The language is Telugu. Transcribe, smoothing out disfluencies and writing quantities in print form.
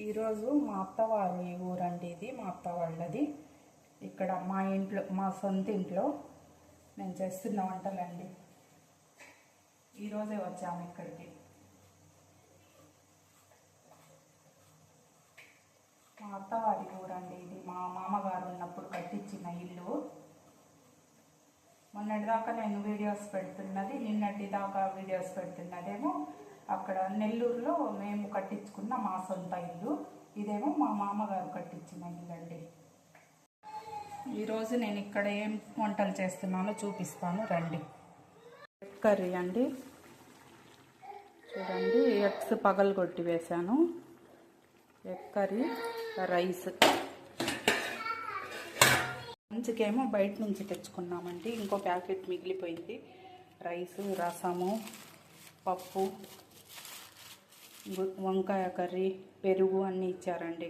ఈరోజు మా అత్తవారి ఊరండి, ఇది మా అత్త వాళ్ళది. ఇక్కడ మా ఇంట్లో, మా సొంత ఇంట్లో నేను చేస్తున్న వంటలండి. ఈరోజే వచ్చాము ఇక్కడికి. మా అత్తవారి ఊరండి ఇది. మా మామగారు ఉన్నప్పుడు కట్టించిన ఇల్లు. మొన్నటిదాకా నేను వీడియోస్ పెడుతున్నది, నిన్నటి దాకా వీడియోస్ పెడుతున్నదేమో అక్కడ నెల్లూరులో మేము కట్టించుకున్న మా సొంత ఇల్లు. ఇదేమో మా మామగారు కట్టించిన ఇల్లు అండి. ఈరోజు నేను ఇక్కడ ఏం వంటలు చేస్తున్నానో చూపిస్తాను రండి. ఎగ్ కర్రీ అండి, చూడండి. ఎగ్స్ పగలగొట్టి వేసాను. Egg curry, rice. లంచ్కేమో బయట నుంచి తెచ్చుకున్నామండి, ఇంకో ప్యాకెట్ మిగిలిపోయింది. రైసు, రసము, పప్పు, వంకాయ కర్రీ, పెరుగు అన్నీ ఇచ్చారండి.